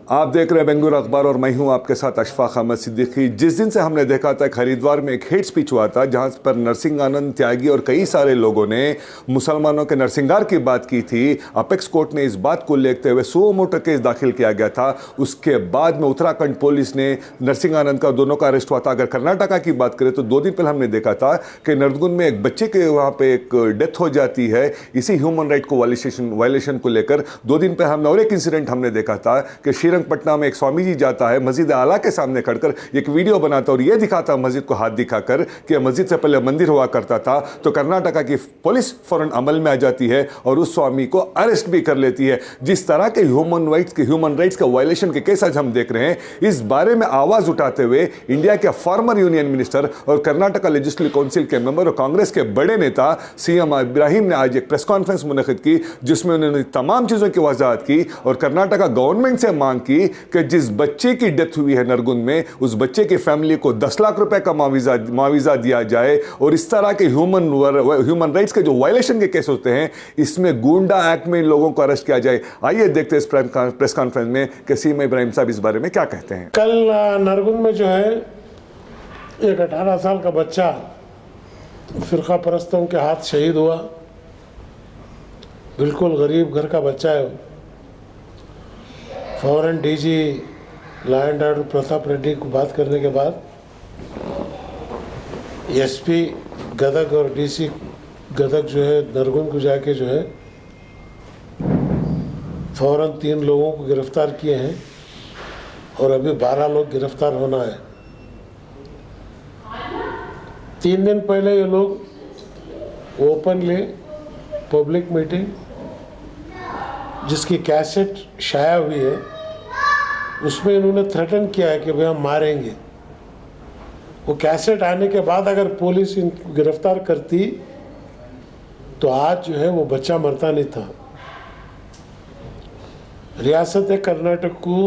आप देख रहे हैं बेंगलुरु अखबार और मैं हूं आपके साथ अशफाक अहमद सिद्दीकी। जिस दिन से हमने देखा था हरिद्वार में एक हेट स्पीच हुआ था जहां पर नरसिंहानंद त्यागी और कई सारे लोगों ने मुसलमानों के नरसिंहार की बात की थी। अपेक्स कोर्ट ने इस बात को लेते हुए 100 मोटर केस दाखिल किया गया था। उसके बाद में उत्तराखंड पुलिस ने नरसिंहानंद का दोनों का अरेस्ट हुआ था। अगर कर्नाटका की बात करें तो 2 दिन पहले हमने देखा था कि नरदगुन में एक बच्चे के वहां पे एक डेथ हो जाती है इसी ह्यूमन राइट को वायलेशन को लेकर। 2 दिन पहले हमने और एक इंसिडेंट हमने देखा था कि श्रीरंगपटना में एक स्वामी जी जाता है मस्जिद आला के सामने खड़कर एक वीडियो बनाता और यह दिखाता मस्जिद को हाथ दिखाकर कि मस्जिद से पहले मंदिर हुआ करता था। तो कर्नाटका की पुलिस फौरन अमल में आ जाती है और उस स्वामी को अरेस्ट भी कर लेती है। जिस तरह के ह्यूमन राइट्स का वायलेशन के केस आज हम देख रहे हैं, इस बारे में आवाज उठाते हुए इंडिया के फॉर्मर यूनियन मिनिस्टर और कर्नाटका लेजिस्लेटिव काउंसिल के मेंबर और कांग्रेस के बड़े नेता सीएम इब्राहिम ने आज एक प्रेस कॉन्फ्रेंस मुनक्किद की जिसमें उन्होंने तमाम चीजों की वजाहत की और कर्नाटका गवर्नमेंट से मांग की कि जिस बच्चे की डेथ हुई है नरगुन में, उस बच्चे की फैमिली को 10 लाख रुपए का मुआवजा दिया जाए। और इस तरह के ह्यूमन राइट्स के जो वायलेशन के केस होते हैं इसमें गुंडा एक्ट में लोगों को अरेस्ट किया जाए। आइए देखते हैं इस प्रेस कॉन्फ्रेंस में कि सीएम इब्राहिम साहब इस बारे में क्या कहते हैं। कल नरगुन में जो है एक 18 साल का बच्चा फिरका परस्तों के हाथ शहीद हुआ। बिल्कुल गरीब घर का बच्चा है। फौरन DG law and order Pratap Reddy को बात करने के बाद एसपी गदग और डीसी गदग जो है नरगुन को जाके जो है फौरन 3 लोगों को गिरफ्तार किए हैं और अभी 12 लोग गिरफ्तार होना है। 3 दिन पहले ये लोग ओपनली पब्लिक मीटिंग जिसकी कैसेट शाया हुई है उसमें इन्होंने थ्रेटन किया है कि भाई हम मारेंगे। वो कैसेट आने के बाद अगर पुलिस इनको गिरफ्तार करती तो आज जो है वो बच्चा मरता नहीं था। रियासत कर्नाटक को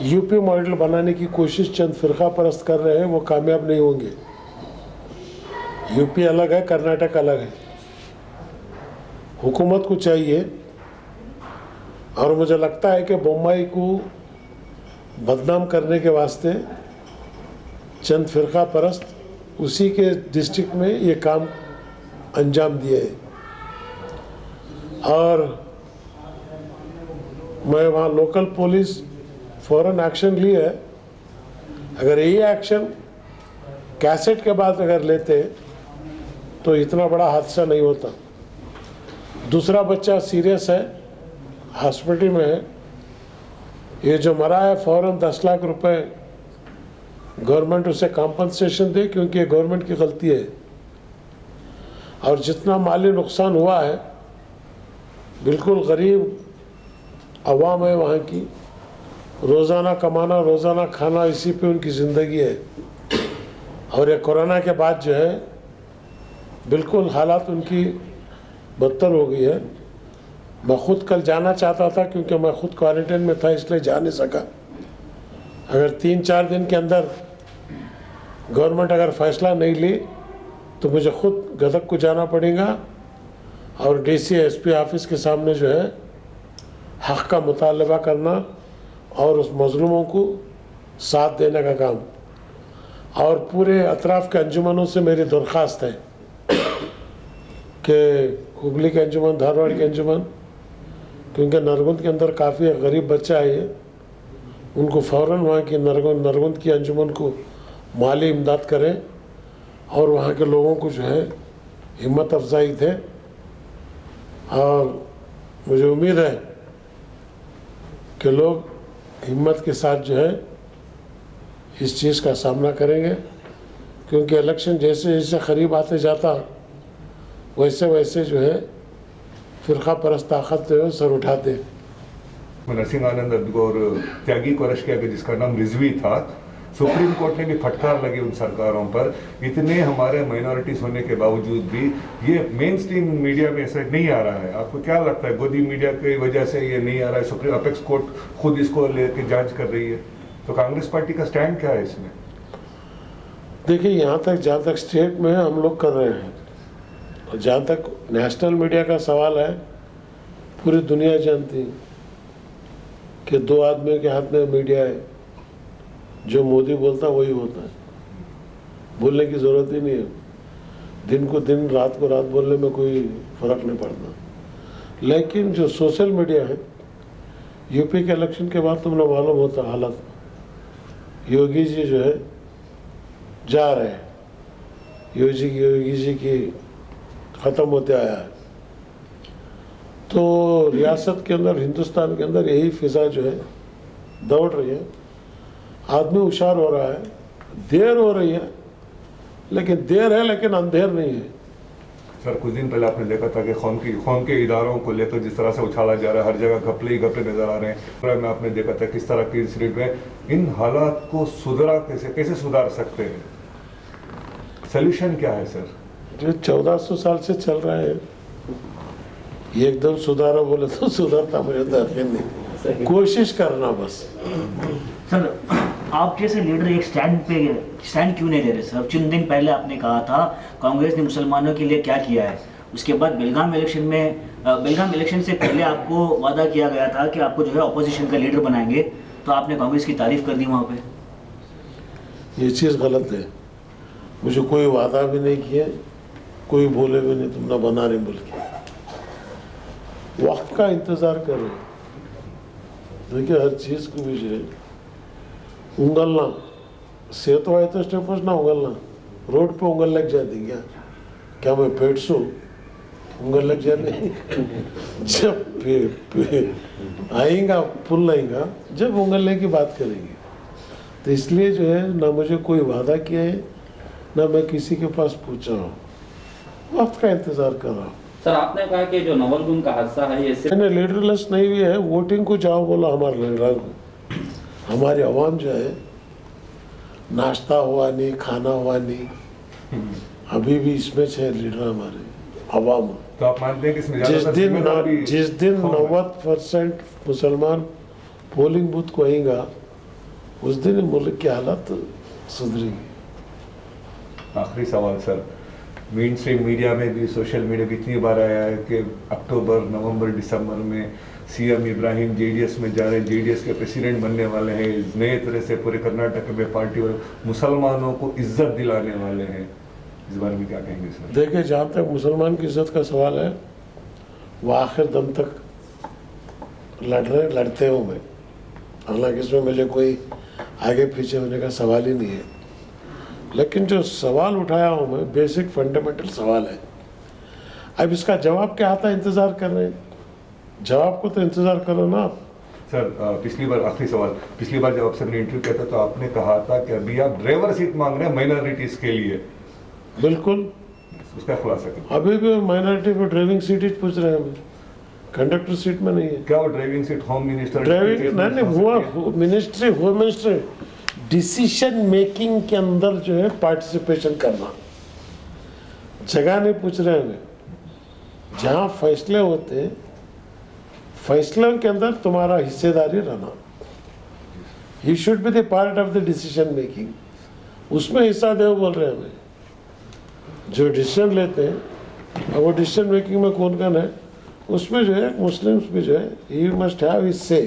यूपी मॉडल बनाने की कोशिश चंद फिरका परस्त कर रहे हैं, वो कामयाब नहीं होंगे। यूपी अलग है, कर्नाटक अलग है। हुकूमत को चाहिए और मुझे लगता है कि बम्बई को बदनाम करने के वास्ते चंद फिरका परस्त उसी के डिस्ट्रिक्ट में ये काम अंजाम दिए और मैं वहाँ लोकल पुलिस फौरन एक्शन ली है। अगर यही एक्शन कैसेट के बाद अगर लेते तो इतना बड़ा हादसा नहीं होता। दूसरा बच्चा सीरियस है, हॉस्पिटल में है। ये जो मरा है फौरन 10 लाख रुपए गवर्नमेंट उसे कॉम्पनसेशन दे क्योंकि ये गवर्नमेंट की गलती है। और जितना माली नुकसान हुआ है, बिल्कुल गरीब अवाम है वहाँ की, रोज़ाना कमाना रोज़ाना खाना इसी पे उनकी ज़िंदगी है। और ये कोरोना के बाद जो है बिल्कुल हालात उनकी बदतर हो गई है। मैं खुद कल जाना चाहता था क्योंकि मैं खुद क्वारंटाइन में था इसलिए जा नहीं सका। अगर 3-4 दिन के अंदर गवर्नमेंट अगर फैसला नहीं ली तो मुझे खुद गदग को जाना पड़ेगा और डीसी एसपी ऑफिस के सामने जो है हक़ का मुतालबा करना और उस मजलूमों को साथ देने का काम। और पूरे अतराफ़ के अंजुमनों से मेरी दरख्वास्त है कि हुबली के अंजुमन, धारवाड़ के अंजुमन, क्योंकि नरगुंद के अंदर काफ़ी गरीब बच्चा है, उनको फ़ौरन वहाँ की नरगुंद की अंजुमन को माली इमदाद करें और वहाँ के लोगों को जो है हिम्मत अफजाई दें। और मुझे उम्मीद है कि लोग हिम्मत के साथ जो है इस चीज़ का सामना करेंगे क्योंकि इलेक्शन जैसे जैसे करीब आते जाता वैसे वैसे जो है फिरका परस्त ताकत जो है सर उठाते। नरसिंहानंद और त्यागी को अरेस्ट किया गया जिसका नाम रिजवी था। सुप्रीम कोर्ट ने भी फटकार लगी उन सरकारों पर। इतने हमारे माइनॉरिटीज होने के बावजूद भी ये मेन स्ट्रीम मीडिया में ऐसा नहीं आ रहा है। आपको क्या लगता है गोदी मीडिया की वजह से ये नहीं आ रहा है? सुप्रीम अपेक्स कोर्ट खुद इसको लेकर जांच कर रही है, तो कांग्रेस पार्टी का स्टैंड क्या है इसमें? देखिए, यहाँ तक जहाँ तक स्टेट में हम लोग कर रहे हैं, जहाँ तक नेशनल मीडिया का सवाल है, पूरी दुनिया जानती है कि दो आदमियों के हाथ में मीडिया है, जो मोदी बोलता वही होता है, बोलने की ज़रूरत ही नहीं है। दिन को दिन, रात को रात बोलने में कोई फ़र्क नहीं पड़ता। लेकिन जो सोशल मीडिया है, यूपी के इलेक्शन के बाद तुमने मालूम होता हालत, योगी जी जो है जा रहे हैं, योगी जी की ख़त्म होते आया है। तो रियासत के अंदर, हिंदुस्तान के अंदर यही फिजा जो है दौड़ रही है। आदमी होशियार हो रहा है, देर हो रही है, लेकिन देर है लेकिन अंधेर नहीं है। सर, कुछ दिन पहले आपने देखा था कि कौम के इदारों को लेकर जिस तरह से उछाला जा रहा है, हर जगह घपले ही घपले नजर आ रहे हैं। में आपने देखा था किस तरह की इंसिडेंट में इन हालात को कैसे सुधार सकते हैं? सोल्यूशन क्या है सर? जो 1400 साल से चल रहा है, ये एकदम सुधारा बोले तो सुधरता मुझे तो यकीन नहीं, कोशिश करना बस। सर, आप जैसे लीडर एक स्टैंड क्यों नहीं ले रहे सर? चंद दिन पहले आपने कहा था कांग्रेस ने मुसलमानों के लिए क्या किया है। उसके बाद बेलगाम इलेक्शन से पहले आपको वादा किया गया था कि आपको जो है अपोजिशन का लीडर बनाएंगे, तो आपने कांग्रेस की तारीफ कर दी वहाँ पे। ये चीज़ गलत है। मुझे कोई वादा भी नहीं किया, कोई बोले भी नहीं तुमने बना रहे बोल के। वक्त का इंतज़ार कर रहे हैं। देखिए, हर चीज़ को भी जो है उंगलना, सेहत आए तो स्टेपस ना उंगलना, रोड पे उंगल लग जाती क्या मैं पेट सो उंगल लग जाने जब आएगा पुल आएगा, जब उंगलने की बात करेंगे। तो इसलिए जो है ना मुझे कोई वादा किया है, ना मैं किसी के पास पूछा हूँ, वक्त का इंतज़ार कर रहा हूँ। सर, आपने कहा कि जो नवलगुन का हादसा है ये सिर्फ मैंने लीडरलेस नहीं भी है, वोटिंग को जाओ बोला हमारे लीडर को। हमारी आवाम जो है, नाश्ता हुआ नहीं, खाना हुआ नहीं, अभी भी इसमें है लीडर हमारे आवाम। तो आप मानते हैं कि इसमें जिस दिन 90% मुसलमान पोलिंग बूथ को आएगा, उस दिन मुल्क की हालत सुधरेगी। आखिरी सवाल सर, मेन स्ट्रीम मीडिया में भी, सोशल मीडिया भी इतनी बार आया है कि अक्टूबर, नवंबर, दिसंबर में सीएम इब्राहिम जेडीएस में जा रहे हैं, जेडीएस के प्रेसिडेंट बनने वाले हैं, नए तरह से पूरे कर्नाटक में पार्टी और मुसलमानों को इज्जत दिलाने वाले हैं। इस बारे में क्या कहेंगे सर? देखिए, जहाँ तक मुसलमान की इज्जत का सवाल है, वो आखिर दम तक लड़ते होंगे। हालांकि इसमें मुझे कोई आगे पीछे होने का सवाल ही नहीं है, लेकिन जो सवाल उठाया हूँ मैं, बेसिक फंडामेंटल सवाल है। अब इसका जवाब क्या आता है, इंतज़ार कर रहे हैं। जवाब को तो इंतज़ार करो ना आप। सर, पिछली बार, आखिरी सवाल, पिछली बार जब आपसे मैंने इंटरव्यू किया था तो आपने कहा था कि अभी आप ड्राइवर सीट मांग रहे हैं माइनॉरिटीज के लिए। बिल्कुल, उसका खुलासा करें। अभी भी माइनॉरिटी को ड्राइविंग सीट ही पूछ रहे हैं हमें, कंडक्टर सीट में नहीं है। क्या वो driving seat home minister driving नहीं, वो ministry, home ministry decision making के अंदर जो है पार्टिसिपेशन करना, जगह नहीं पूछ रहे हमें। जहाँ फैसले होते हैं, फैसलों के अंदर तुम्हारा हिस्सेदारी रहना। You should be the part of the decision making, उसमें हिस्सा दो बोल रहे हैं हमें। जो डिसीजन लेते हैं, और वो डिसीजन मेकिंग में कौन कौन है, उसमें जो है मुस्लिम्स भी जो है, यू मस्ट हैव हिज से।